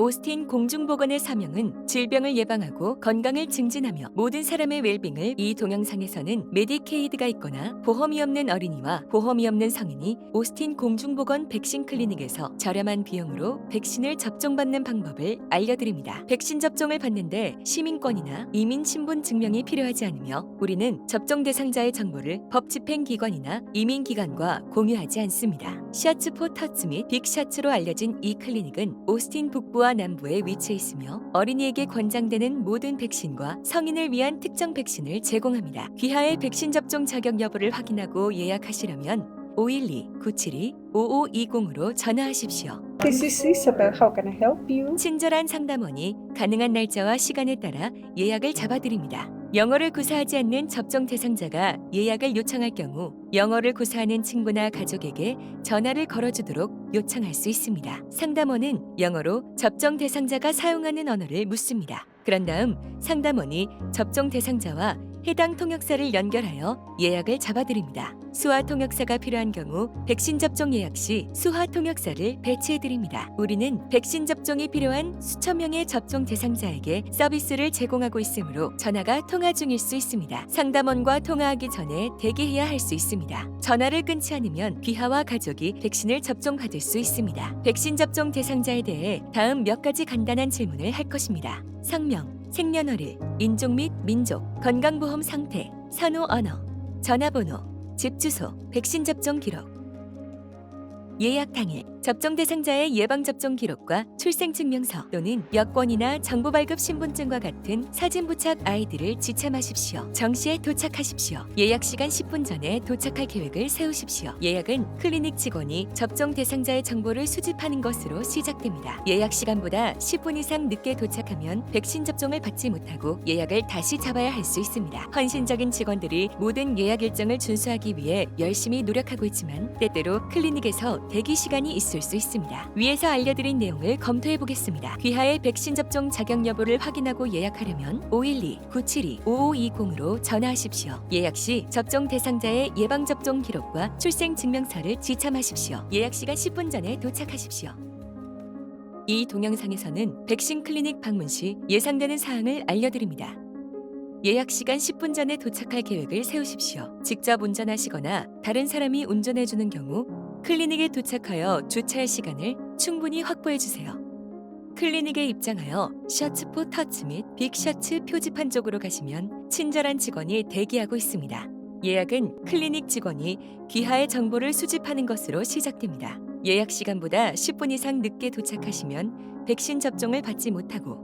오스틴 공중보건의 사명은 질병을 예방하고 건강을 증진하며 모든 사람의 웰빙을. 이 동영상에서는 메디케이드가 있거나 보험이 없는 어린이와 보험이 없는 성인이 오스틴 공중보건 백신 클리닉에서 저렴한 비용으로 백신을 접종받는 방법을 알려드립니다. 백신 접종을 받는데 시민권이나 이민 신분 증명이 필요하지 않으며 우리는 접종 대상자의 정보를 법 집행기관이나 이민기관과 공유하지 않습니다. 셔츠 포 터츠 및 빅셔츠로 알려진 이 클리닉은 오스틴 북부와 남부에 위치해 있으며 어린이에게 권장되는 모든 백신과 성인을 위한 특정 백신을 제공합니다. 귀하의 백신 접종 자격 여부를 확인하고 예약하시려면 512-972-5520으로 전화하십시오. This is Isabel. How can I help you? 친절한 상담원이 가능한 날짜와 시간에 따라 예약을 잡아드립니다. 영어를 구사하지 않는 접종 대상자가 예약을 요청할 경우 영어를 구사하는 친구나 가족에게 전화를 걸어주도록 요청할 수 있습니다. 상담원은 영어로 접종 대상자가 사용하는 언어를 묻습니다. 그런 다음 상담원이 접종 대상자와 해당 통역사를 연결하여 예약을 잡아드립니다. 수화 통역사가 필요한 경우 백신 접종 예약 시 수화 통역사를 배치해드립니다. 우리는 백신 접종이 필요한 수천 명의 접종 대상자에게 서비스를 제공하고 있으므로 전화가 통화 중일 수 있습니다. 상담원과 통화하기 전에 대기해야 할 수 있습니다. 전화를 끊지 않으면 귀하와 가족이 백신을 접종받을 수 있습니다. 백신 접종 대상자에 대해 다음 몇 가지 간단한 질문을 할 것입니다. 성명, 생년월일, 인종 및 민족, 건강보험 상태, 선호 언어, 전화번호, 집 주소, 백신 접종 기록. 예약 당일 접종 대상자의 예방접종 기록과 출생증명서 또는 여권이나 정보발급 신분증과 같은 사진 부착 아이디를 지참하십시오. 정시에 도착하십시오. 예약 시간 10분 전에 도착할 계획을 세우십시오. 예약은 클리닉 직원이 접종 대상자의 정보를 수집하는 것으로 시작됩니다. 예약 시간보다 10분 이상 늦게 도착하면 백신 접종을 받지 못하고 예약을 다시 잡아야 할 수 있습니다. 헌신적인 직원들이 모든 예약 일정을 준수하기 위해 열심히 노력하고 있지만 때때로 클리닉에서 대기 시간이 있을 수 있습니다. 위에서 알려드린 내용을 검토해 보겠습니다. 귀하의 백신 접종 자격 여부를 확인하고 예약하려면 512-972-5520으로 전화하십시오. 예약 시 접종 대상자의 예방접종 기록과 출생증명서를 지참하십시오. 예약 시간 10분 전에 도착하십시오. 이 동영상에서는 백신 클리닉 방문 시 예상되는 사항을 알려드립니다. 예약 시간 10분 전에 도착할 계획을 세우십시오. 직접 운전하시거나 다른 사람이 운전해주는 경우 클리닉에 도착하여 주차할 시간을 충분히 확보해 주세요. 클리닉에 입장하여 셔츠 포 터치 및 빅셔츠 표지판 쪽으로 가시면 친절한 직원이 대기하고 있습니다. 예약은 클리닉 직원이 귀하의 정보를 수집하는 것으로 시작됩니다. 예약 시간보다 10분 이상 늦게 도착하시면 백신 접종을 받지 못하고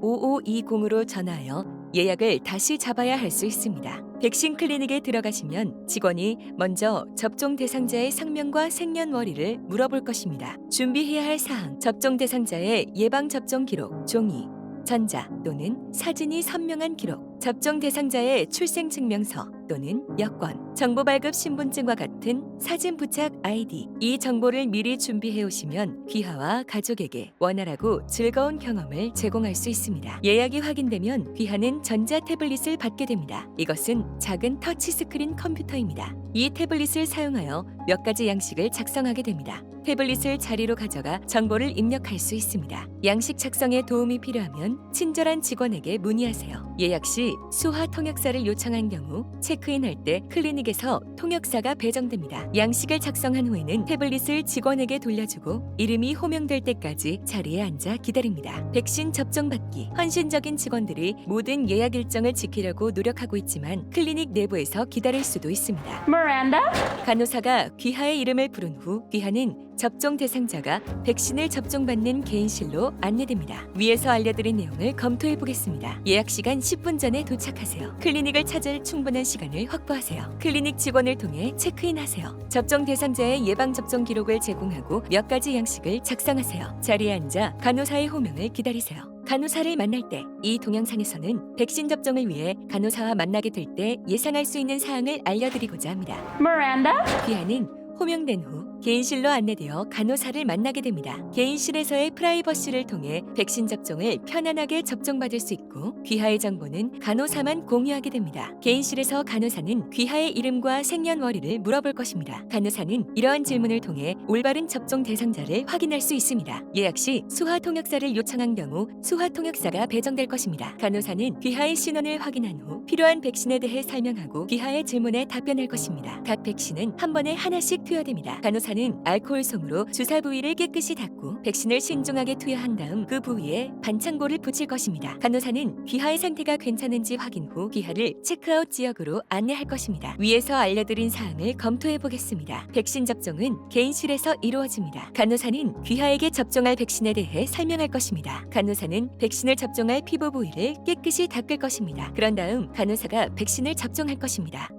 512-972-5520으로 전화하여 예약을 다시 잡아야 할 수 있습니다. 백신 클리닉에 들어가시면 직원이 먼저 접종 대상자의 성명과 생년월일을 물어볼 것입니다. 준비해야 할 사항, 접종 대상자의 예방접종 기록, 종이, 전자 또는 사진이 선명한 기록, 접종 대상자의 출생증명서 또는 여권, 정보발급 신분증과 같은 사진 부착 아이디. 이 정보를 미리 준비해 오시면 귀하와 가족에게 원활하고 즐거운 경험을 제공할 수 있습니다. 예약이 확인되면 귀하는 전자 태블릿을 받게 됩니다. 이것은 작은 터치스크린 컴퓨터입니다. 이 태블릿을 사용하여 몇 가지 양식을 작성하게 됩니다. 태블릿을 자리로 가져가 정보를 입력할 수 있습니다. 양식 작성에 도움이 필요하면 친절한 직원에게 문의하세요. 예약 시 수화 통역사를 요청한 경우 체크인할 때 클리닉에서 통역사가 배정됩니다. 양식을 작성한 후에는 태블릿을 직원에게 돌려주고 이름이 호명될 때까지 자리에 앉아 기다립니다. 백신 접종 받기. 헌신적인 직원들이 모든 예약 일정을 지키려고 노력하고 있지만 클리닉 내부에서 기다릴 수도 있습니다. Miranda? 간호사가 귀하의 이름을 부른 후 귀하는 접종 대상자가 백신을 접종받는 개인실로 안내됩니다. 위에서 알려드린 내용을 검토해 보겠습니다. 예약 시간 10분 전에 도착하세요. 클리닉을 찾을 충분한 시간을 확보하세요. 클리닉 직원을 통해 체크인하세요. 접종 대상자의 예방접종 기록을 제공하고 몇 가지 양식을 작성하세요. 자리에 앉아 간호사의 호명을 기다리세요. 간호사를 만날 때 이 동영상에서는 백신 접종을 위해 간호사와 만나게 될 때 예상할 수 있는 사항을 알려드리고자 합니다. Miranda? 귀하는 호명된 후 개인실로 안내되어 간호사를 만나게 됩니다. 개인실에서의 프라이버시를 통해 백신 접종을 편안하게 접종받을 수 있고 귀하의 정보는 간호사만 공유하게 됩니다. 개인실에서 간호사는 귀하의 이름과 생년월일을 물어볼 것입니다. 간호사는 이러한 질문을 통해 올바른 접종 대상자를 확인할 수 있습니다. 예약 시 수화 통역사를 요청한 경우 수화 통역사가 배정될 것입니다. 간호사는 귀하의 신원을 확인한 후 필요한 백신에 대해 설명하고 귀하의 질문에 답변할 것입니다. 각 백신은 한 번에 하나씩 투여됩니다. 간호사는 알코올 솜으로 주사 부위를 깨끗이 닦고 백신을 신중하게 투여한 다음 그 부위에 반창고를 붙일 것입니다. 간호사는 귀하의 상태가 괜찮은지 확인 후 귀하를 체크아웃 지역으로 안내할 것입니다. 위에서 알려드린 사항을 검토해 보겠습니다. 백신 접종은 개인실에서 이루어집니다. 간호사는 귀하에게 접종할 백신에 대해 설명할 것입니다. 간호사는 백신을 접종할 피부 부위를 깨끗이 닦을 것입니다. 그런 다음 간호사가 백신을 접종할 것입니다.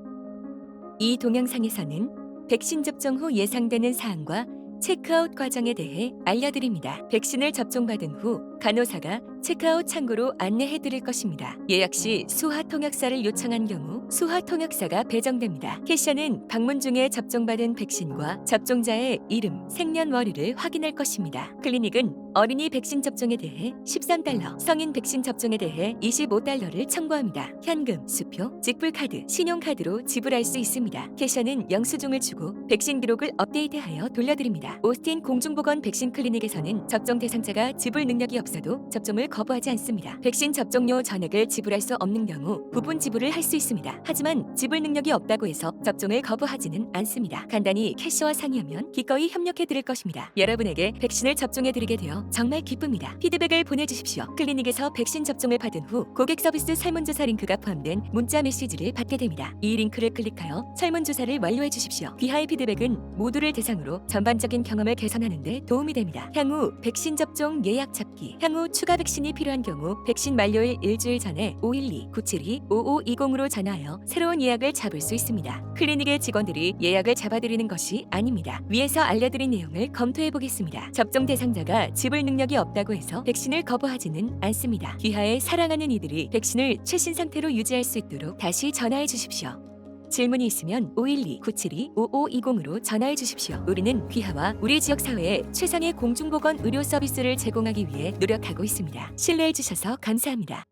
이 동영상에서는 백신 접종 후 예상되는 사항과 체크아웃 과정에 대해 알려드립니다. 백신을 접종받은 후 간호사가 체크아웃 창구로 안내해 드릴 것입니다. 예약 시 수화 통역사를 요청한 경우 수화 통역사가 배정됩니다. 캐셔는 방문 중에 접종받은 백신과 접종자의 이름, 생년월일을 확인할 것입니다. 클리닉은 어린이 백신 접종에 대해 13달러, 성인 백신 접종에 대해 25달러를 청구합니다. 현금, 수표, 직불카드, 신용카드로 지불할 수 있습니다. 캐셔는 영수증을 주고 백신 기록을 업데이트하여 돌려드립니다. 오스틴 공중보건 백신 클리닉에서는 접종 대상자가 지불 능력이 없어도 접종을 거부하지 않습니다. 백신 접종료 전액을 지불할 수 없는 경우 부분 지불을 할 수 있습니다. 하지만 지불 능력이 없다고 해서 접종을 거부하지는 않습니다. 간단히 캐셔와 상의하면 기꺼이 협력해 드릴 것입니다. 여러분에게 백신을 접종해 드리게 되어 정말 기쁩니다. 피드백을 보내주십시오. 클리닉에서 백신 접종을 받은 후 고객 서비스 설문조사 링크가 포함된 문자 메시지를 받게 됩니다. 이 링크를 클릭하여 설문조사를 완료해 주십시오. 귀하의 피드백은 모두를 대상으로 전반적인 경험을 개선하는 데 도움이 됩니다. 향후 백신 접종 예약 잡기, 향후 추가 백신이 필요한 경우 백신 만료일 일주일 전에 512-972-5520으로 전화하여 새로운 예약을 잡을 수 있습니다. 클리닉의 직원들이 예약을 잡아드리는 것이 아닙니다. 위에서 알려드린 내용을 검토해 보겠습니다. 접종 대상자가 지불 능력이 없다고 해서 백신을 거부하지는 않습니다. 귀하의 사랑하는 이들이 백신을 최신 상태로 유지할 수 있도록 다시 전화해 주십시오. 질문이 있으면 512-972-5520으로 전화해 주십시오. 우리는 귀하와 우리 지역 사회에 최상의 공중보건 의료 서비스를 제공하기 위해 노력하고 있습니다. 신뢰해 주셔서 감사합니다.